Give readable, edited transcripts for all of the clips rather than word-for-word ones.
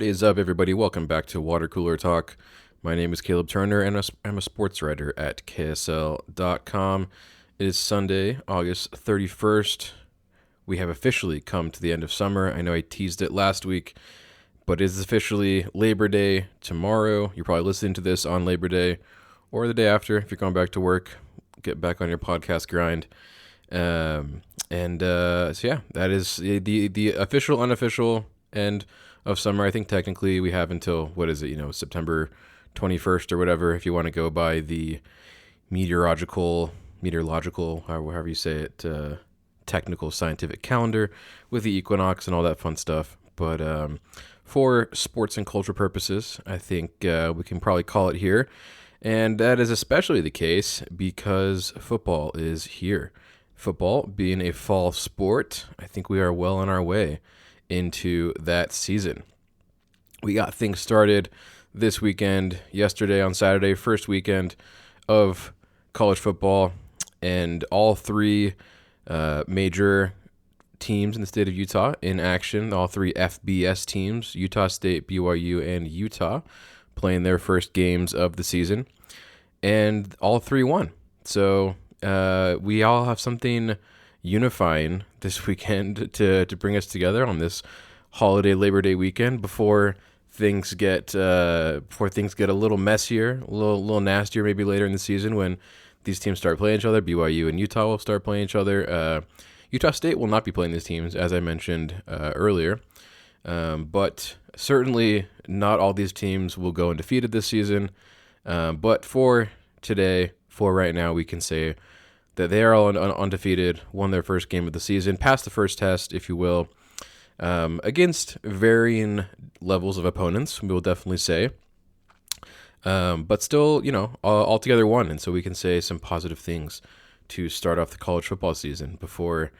is up, everybody? Welcome back to Water Cooler Talk. My name is Caleb Turner, and I'm a sports writer at KSL.com. It is Sunday, August 31st. We have officially come to the end of summer. I know I teased it last week, but it is officially Labor Day tomorrow. You're probably listening to this on Labor Day or the day after if you're going back to work. Get back on your podcast grind. So yeah, that is the official, unofficial end of summer. I think technically we have until, September 21st or whatever, if you want to go by the meteorological, however you say it, technical scientific calendar with the equinox and all that fun stuff. But for sports and culture purposes, I think we can probably call it here. And that is especially the case because football is here. Football being a fall sport, I think we are well on our way into that season. We got things started this weekend, yesterday on Saturday, first weekend of college football, and all three major teams in the state of Utah in action, all three FBS teams, Utah State, BYU, and Utah, playing their first games of the season, and all three won. So we all have something unifying this weekend to bring us together on this holiday Labor Day weekend before things get a little messier, a little nastier maybe later in the season when these teams start playing each other. BYU and Utah will start playing each other. Utah State will not be playing these teams, as I mentioned earlier, but certainly not all these teams will go undefeated this season. But for today, for right now, we can say that they are all undefeated, won their first game of the season, passed the first test, if you will, against varying levels of opponents, we will definitely say. But still, altogether won. And so we can say some positive things to start off the college football season before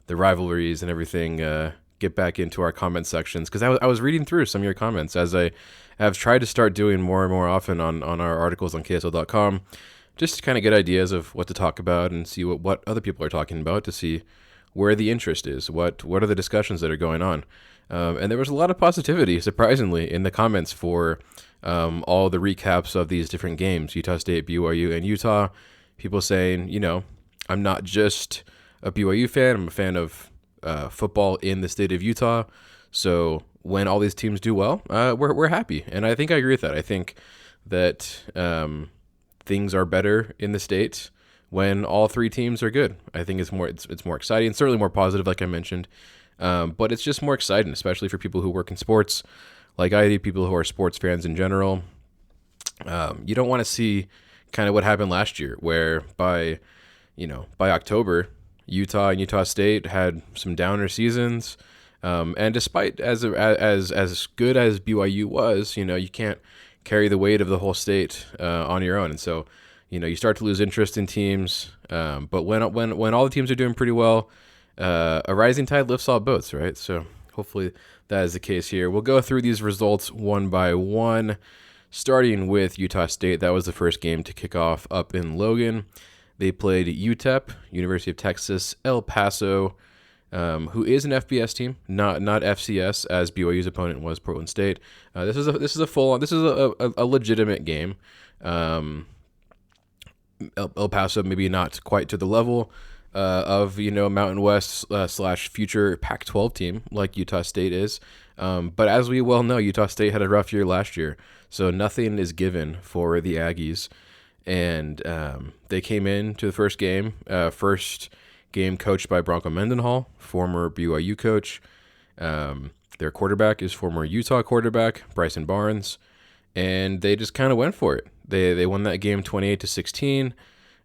the rivalries and everything get back into our comment sections. Because I was reading through some of your comments, as I have tried to start doing more and more often on our articles on KSL.com, just to kind of get ideas of what to talk about and see what other people are talking about, to see where the interest is, what are the discussions that are going on. And there was a lot of positivity, surprisingly, in the comments for all the recaps of these different games, Utah State, BYU, and Utah. People saying, I'm not just a BYU fan, I'm a fan of football in the state of Utah. So when all these teams do well, we're happy. And I think I agree with that. I think that things are better in the state when all three teams are good. I think it's more exciting, certainly more positive, like I mentioned. But it's just more exciting, especially for people who work in sports, like I do, people who are sports fans in general. You don't want to see kind of what happened last year, where by October, Utah and Utah State had some downer seasons. And despite as good as BYU was, you can't carry the weight of the whole state on your own. And so, you start to lose interest in teams. But when all the teams are doing pretty well, a rising tide lifts all boats, right? So hopefully that is the case here. We'll go through these results one by one, starting with Utah State. That was the first game to kick off up in Logan. They played UTEP, University of Texas, El Paso, who is an FBS team, not FCS, as BYU's opponent was Portland State. This is a legitimate game. El Paso maybe not quite to the level of Mountain West / future Pac-12 team like Utah State is, but as we well know, Utah State had a rough year last year, so nothing is given for the Aggies, and they came in to the first game coached by Bronco Mendenhall, former BYU coach. Their quarterback is former Utah quarterback Bryson Barnes, and they just kind of went for it. They won that game 28-16,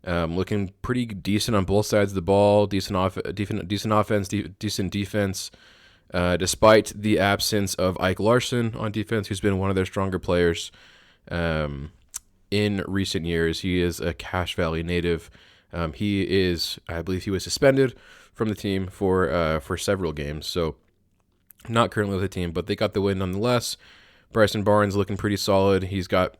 looking pretty decent on both sides of the ball, decent offense, decent defense, despite the absence of Ike Larson on defense, who's been one of their stronger players in recent years. He is a Cache Valley native. I believe he was suspended from the team for several games, so not currently with the team, but they got the win nonetheless. Bryson Barnes looking pretty solid. He's got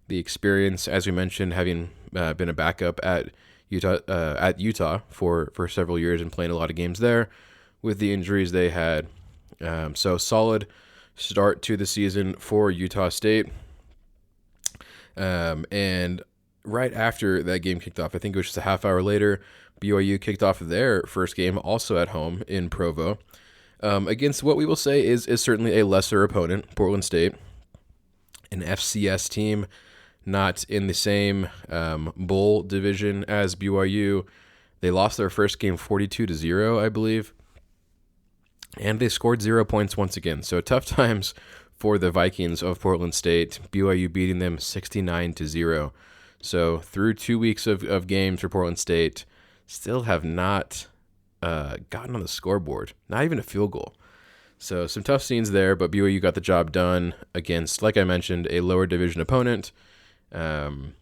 the experience, as we mentioned, having been a backup at Utah for several years and playing a lot of games there with the injuries they had. So solid start to the season for Utah State. And right after that game kicked off, I think it was just a half hour later, BYU kicked off their first game, also at home in Provo, against what we will say is certainly a lesser opponent, Portland State, an FCS team, not in the same bowl division as BYU. They lost their first game 42-0, I believe, and they scored 0 points once again. So tough times for the Vikings of Portland State. BYU beating them 69-0. So through 2 weeks of games for Portland State, still have not gotten on the scoreboard, not even a field goal. So some tough scenes there, but BYU got the job done against, like I mentioned, a lower division opponent. Kind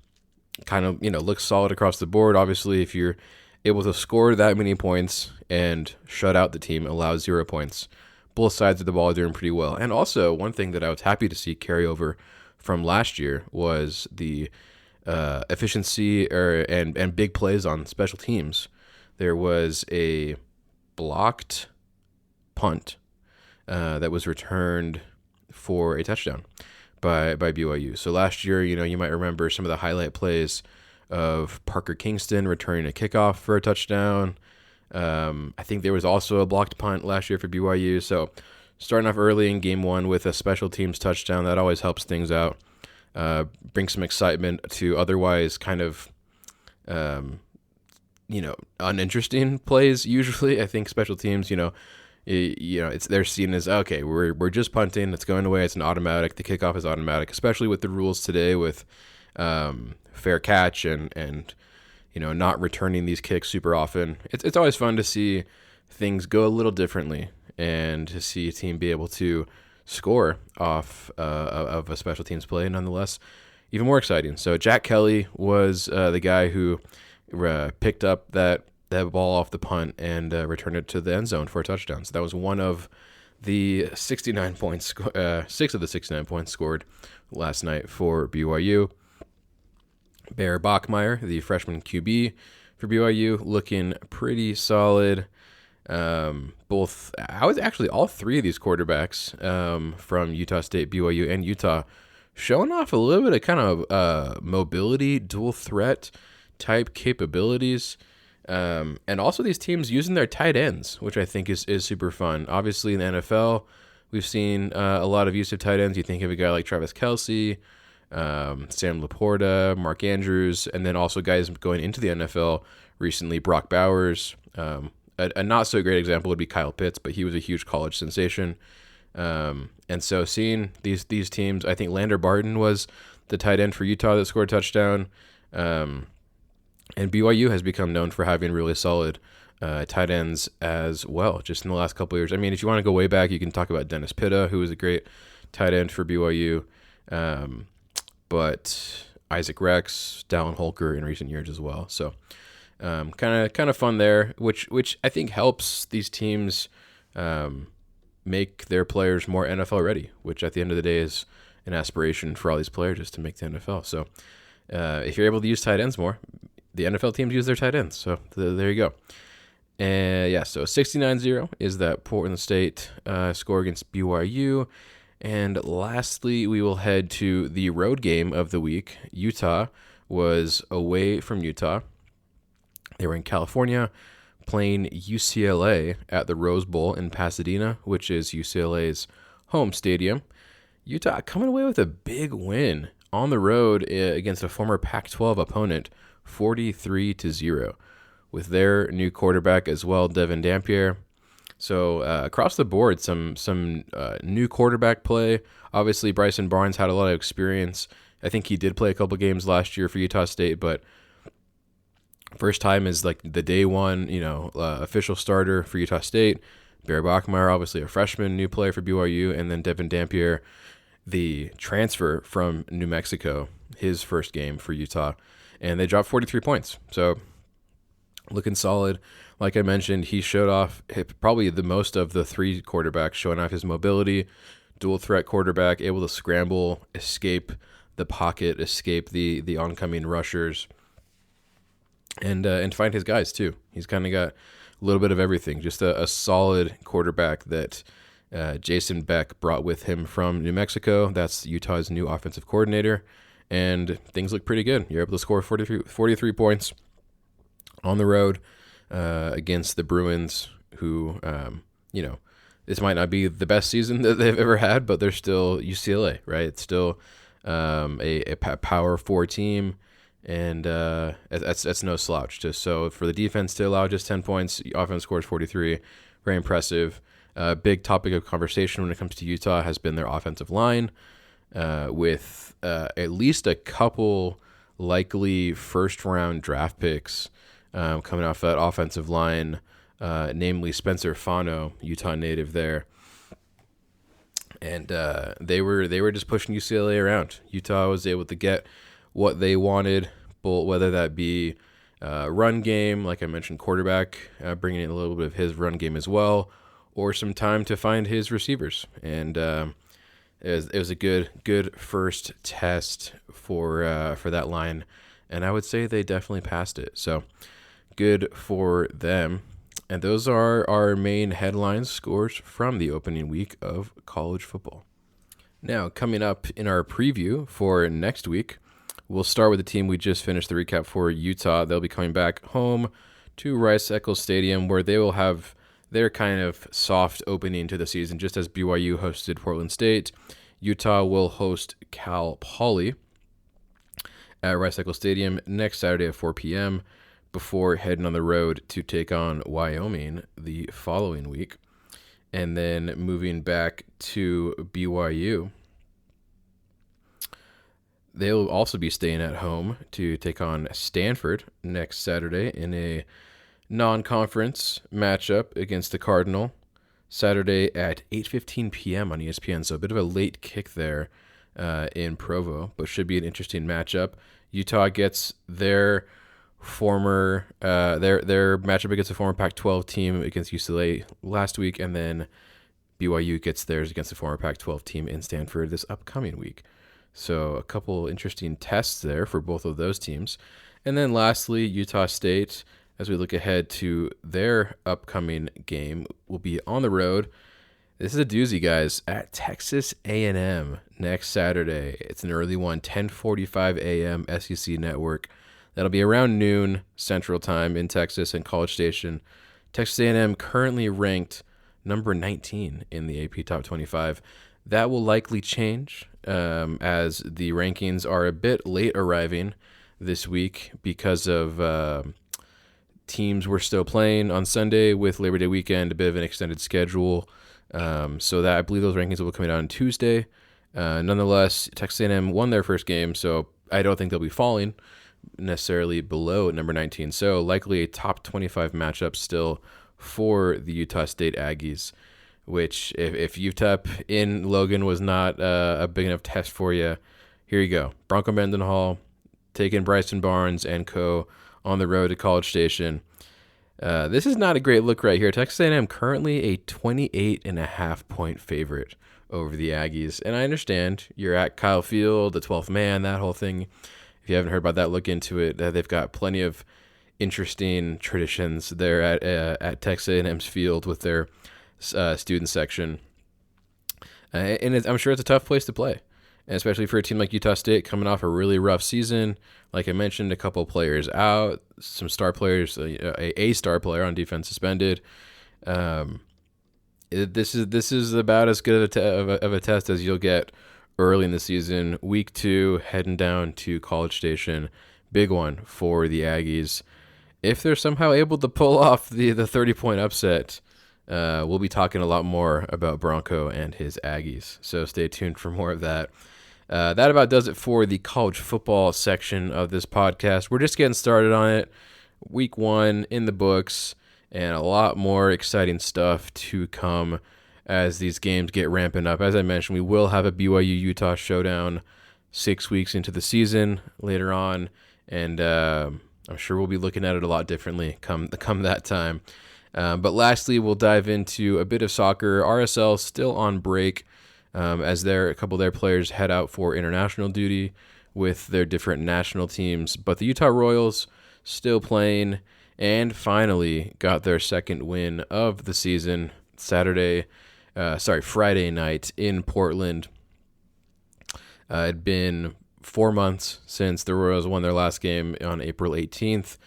of, looks solid across the board. Obviously, if you're able to score that many points and shut out the team, allow 0 points, both sides of the ball are doing pretty well. And also, one thing that I was happy to see carry over from last year was the efficiency and big plays on special teams. There was a blocked punt that was returned for a touchdown by BYU. So last year, you might remember some of the highlight plays of Parker Kingston returning a kickoff for a touchdown. I think there was also a blocked punt last year for BYU. So starting off early in game one with a special teams touchdown, that always helps things out. Bring some excitement to otherwise kind of, uninteresting plays. Usually, I think special teams, they're seen as, okay, we're just punting. It's going away. It's an automatic. The kickoff is automatic, especially with the rules today with fair catch and not returning these kicks super often. It's always fun to see things go a little differently and to see a team be able to score off of a special teams play, nonetheless, even more exciting. So Jack Kelly was the guy who picked up that ball off the punt and returned it to the end zone for a touchdown. So that was one of the 69 points, 6 of the 69 points scored last night for BYU. Bear Bachmeier, the freshman QB for BYU, looking pretty solid. All three of these quarterbacks from Utah State, BYU, and Utah showing off a little bit of kind of mobility, dual threat type capabilities. And also these teams using their tight ends, which I think is super fun. Obviously in the NFL, we've seen a lot of use of tight ends. You think of a guy like Travis Kelce, Sam Laporta, Mark Andrews, and then also guys going into the NFL recently, Brock Bowers. A not so great example would be Kyle Pitts, but he was a huge college sensation. And so seeing these teams, I think Lander Barton was the tight end for Utah that scored a touchdown. And BYU has become known for having really solid tight ends as well, just in the last couple of years. I mean, if you want to go way back, you can talk about Dennis Pitta, who was a great tight end for BYU. But Isaac Rex, Dallin Holker in recent years as well. So kind of fun there, which I think helps these teams make their players more NFL ready, which at the end of the day is an aspiration for all these players, is to make the NFL. So if you're able to use tight ends more, the NFL teams use their tight ends. So there you go. So 69-0 is that Portland State score against BYU. And lastly, we will head to the road game of the week. Utah was away from Utah. They were in California playing UCLA at the Rose Bowl in Pasadena, which is UCLA's home stadium. Utah coming away with a big win on the road against a former Pac-12 opponent, 43-0, with their new quarterback as well, Devin Dampier. So across the board, some new quarterback play. Obviously, Bryson Barnes had a lot of experience. I think he did play a couple games last year for Utah State, but first time is like the day one, official starter for Utah State. Bear Bachmeier, obviously a freshman, new player for BYU, and then Devin Dampier, the transfer from New Mexico, his first game for Utah, and they dropped 43 points. So looking solid. Like I mentioned, he showed off probably the most of the three quarterbacks, showing off his mobility, dual threat quarterback, able to scramble, escape the pocket, escape the oncoming rushers, and find his guys too. He's kind of got a little bit of everything. Just a solid quarterback that Jason Beck brought with him from New Mexico. That's Utah's new offensive coordinator, and things look pretty good. You're able to score 43 points on the road against the Bruins, who, this might not be the best season that they've ever had, but they're still UCLA, right? It's still a Power 4 team, and that's no slouch. So for the defense to allow just 10 points, offense scores 43, very impressive. Big topic of conversation when it comes to Utah has been their offensive line, with at least a couple likely first-round draft picks coming off that offensive line, namely Spencer Fano, Utah native there. And they were just pushing UCLA around. Utah was able to get what they wanted, whether that be run game, like I mentioned, quarterback, bringing in a little bit of his run game as well, or some time to find his receivers. And it was a good first test for that line, and I would say they definitely passed it. So good for them. And those are our main headline scores from the opening week of college football. Now, coming up in our preview for next week, we'll start with the team we just finished the recap for, Utah. They'll be coming back home to Rice-Eccles Stadium, where they will have their kind of soft opening to the season. Just as BYU hosted Portland State, Utah will host Cal Poly at Rice-Eccles Stadium next Saturday at 4 p.m., before heading on the road to take on Wyoming the following week. And then moving back to BYU, they'll also be staying at home to take on Stanford next Saturday in a non-conference matchup against the Cardinal, Saturday at 8:15 p.m. on ESPN. So a bit of a late kick there in Provo, but should be an interesting matchup. Utah gets their their matchup against a former Pac-12 team against UCLA last week, and then BYU gets theirs against a former Pac-12 team in Stanford this upcoming week. So a couple interesting tests there for both of those teams. And then lastly, Utah State, as we look ahead to their upcoming game, will be on the road. This is a doozy, guys, at Texas A&M next Saturday. It's an early one, 10:45 a.m. SEC Network. That'll be around noon Central Time in Texas and College Station. Texas A&M currently ranked number 19 in the AP Top 25. That will likely change as the rankings are a bit late arriving this week because of teams were still playing on Sunday with Labor Day weekend, a bit of an extended schedule. So that I believe those rankings will be coming out on Tuesday. Nonetheless, Texas A&M won their first game, so I don't think they'll be falling necessarily below number 19. So likely a top 25 matchup still for the Utah State Aggies, which if UTEP in Logan was not a big enough test for you, here you go. Bronco Mendenhall taking Bryson Barnes and co. on the road to College Station. This is not a great look right here. Texas A&M currently a 28.5 point favorite over the Aggies. And I understand you're at Kyle Field, the 12th man, that whole thing. If you haven't heard about that, look into it. They've got plenty of interesting traditions there at Texas A&M's field with their student section. And I'm sure it's a tough place to play, and especially for a team like Utah State coming off a really rough season. Like I mentioned, a couple players out, some star players, a star player on defense suspended. This is about as good of a test as you'll get early in the season. Week 2, heading down to College Station, big one for the Aggies. If they're somehow able to pull off the 30-point upset, we'll be talking a lot more about Bronco and his Aggies. So stay tuned for more of that. That about does it for the college football section of this podcast. We're just getting started on it. Week 1 in the books, and a lot more exciting stuff to come as these games get ramping up. As I mentioned, we will have a BYU-Utah showdown 6 weeks into the season later on, and I'm sure we'll be looking at it a lot differently come that time. But lastly, we'll dive into a bit of soccer. RSL still on break as a couple of their players head out for international duty with their different national teams. But the Utah Royals still playing and finally got their second win of the season Saturday Friday night in Portland. It had been 4 months since the Royals won their last game on April 18th.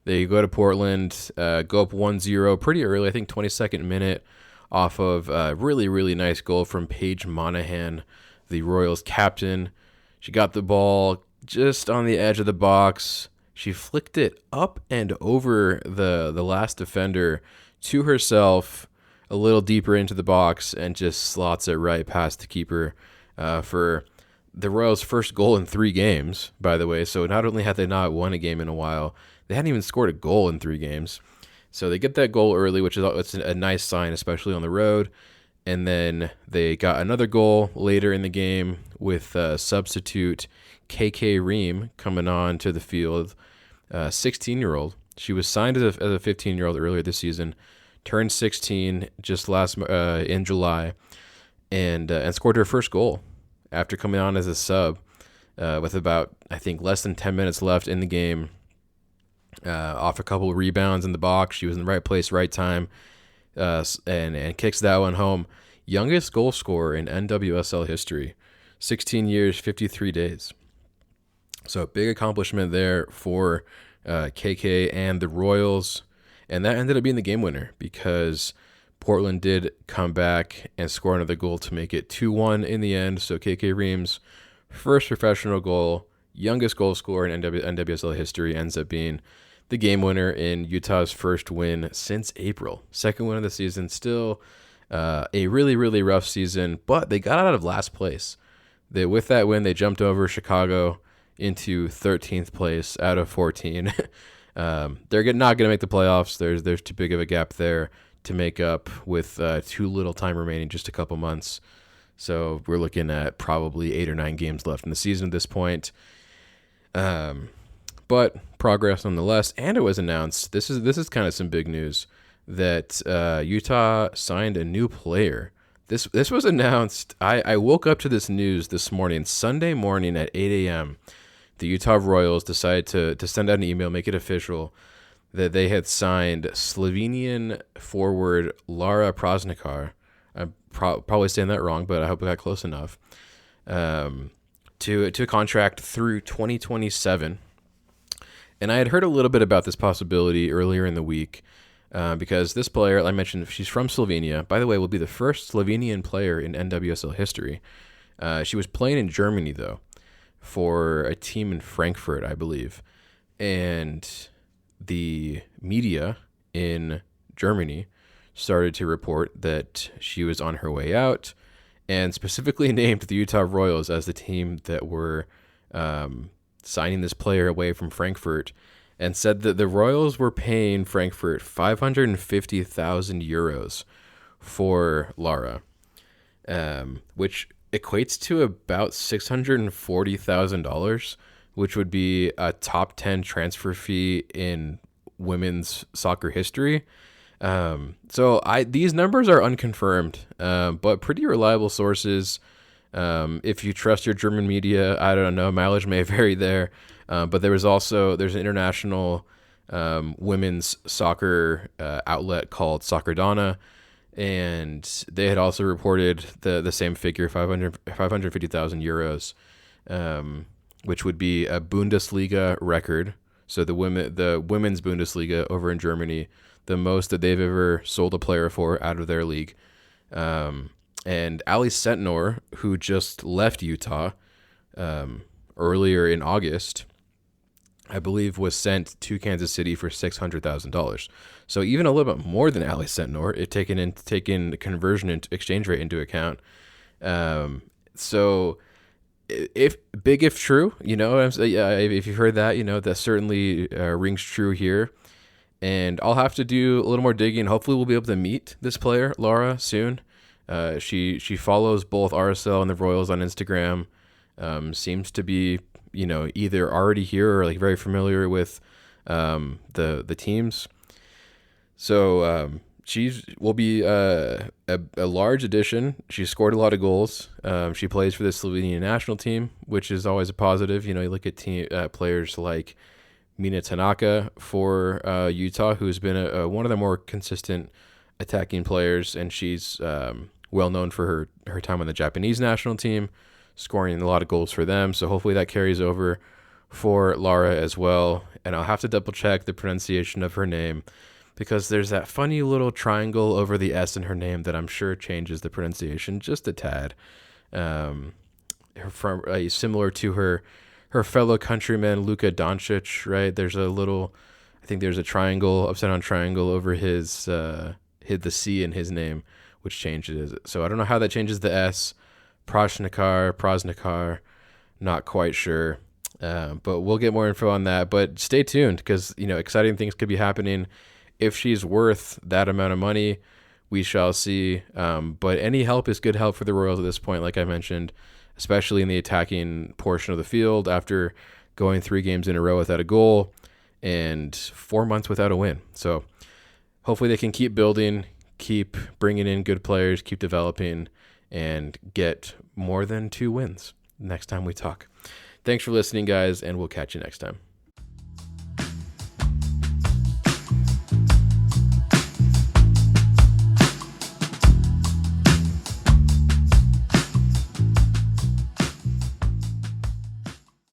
They go to Portland, go up 1-0 pretty early, I think 22nd minute, off of a really, really nice goal from Paige Monahan, the Royals captain. She got the ball just on the edge of the box. She flicked it up and over the last defender to herself, a little deeper into the box, and just slots it right past the keeper for the Royals' first goal in 3 games, by the way. So not only had they not won a game in a while, they hadn't even scored a goal in 3 games. So they get that goal early, which is it's a nice sign, especially on the road. And then they got another goal later in the game with substitute KK Ream coming on to the field, 16-year-old. She was signed as a 15-year-old earlier this season, turned 16 just in July, and scored her first goal after coming on as a sub with about, I think, less than 10 minutes left in the game. Off a couple of rebounds in the box. She was in the right place, right time, and kicks that one home. Youngest goal scorer in NWSL history, 16 years, 53 days. So big accomplishment there for KK and the Royals. And that ended up being the game winner because Portland did come back and score another goal to make it 2-1 in the end. So KK Ream's first professional goal, youngest goal scorer in NWSL history, ends up being the game winner in Utah's first win since April. Second win of the season. Still a really, really rough season, but they got out of last place. With that win, they jumped over Chicago into 13th place out of 14. They're not going to make the playoffs. There's too big of a gap there to make up with too little time remaining, just a couple months. So we're looking at probably 8 or 9 games left in the season at this point. But progress nonetheless. And it was announced, this is kind of some big news, that Utah signed a new player. This was announced. I woke up to this news this morning, Sunday morning at 8 a.m. The Utah Royals decided to send out an email, make it official, that they had signed Slovenian forward Lara Prasnikar. I'm probably saying that wrong, but I hope I got close enough. To a contract through 2027. And I had heard a little bit about this possibility earlier in the week because this player, I mentioned, she's from Slovenia. By the way, will be the first Slovenian player in NWSL history. She was playing in Germany, though, for a team in Frankfurt, I believe. And the media in Germany started to report that she was on her way out and specifically named the Utah Royals as the team that were signing this player away from Frankfurt, and said that the Royals were paying Frankfurt 550,000 euros for Lara, which equates to about $640,000, which would be a top 10 transfer fee in women's soccer history. So these numbers are unconfirmed, but pretty reliable sources. If you trust your German media, I don't know, mileage may vary there. But there's an international women's soccer outlet called Soccerdana, and they had also reported the same figure, 550,000 euros, which would be a Bundesliga record. So the women's Bundesliga over in Germany, the most that they've ever sold a player for out of their league. And Ali Sentnor, who just left Utah earlier in August, I believe was sent to Kansas City for $600,000. So even a little bit more than Ali Sentnor, taking the conversion and exchange rate into account. So if true, if you've heard that, that certainly rings true here. And I'll have to do a little more digging. Hopefully we'll be able to meet this player, Lara, soon. She follows both RSL and the Royals on Instagram. Seems to be, either already here or like very familiar with the teams. So she will be a large addition. She scored a lot of goals. She plays for the Slovenian national team, which is always a positive. You look at players like Mina Tanaka for Utah, who's been one of the more consistent attacking players, and she's well known for her time on the Japanese national team, scoring a lot of goals for them. So hopefully that carries over for Lara as well. And I'll have to double check the pronunciation of her name, because there's that funny little triangle over the S in her name that I'm sure changes the pronunciation just a tad. Similar to her fellow countryman Luka Doncic, right? I think there's a triangle, upside down triangle over his the C in his name, which changes it. So I don't know how that changes the S. Prosnikar, not quite sure. But we'll get more info on that. But stay tuned, because exciting things could be happening. If she's worth that amount of money, we shall see. But any help is good help for the Royals at this point, like I mentioned, especially in the attacking portion of the field after going 3 games in a row without a goal and 4 months without a win. So hopefully they can keep building, keep bringing in good players, keep developing, and get more than 2 wins next time we talk. Thanks for listening, guys, and we'll catch you next time.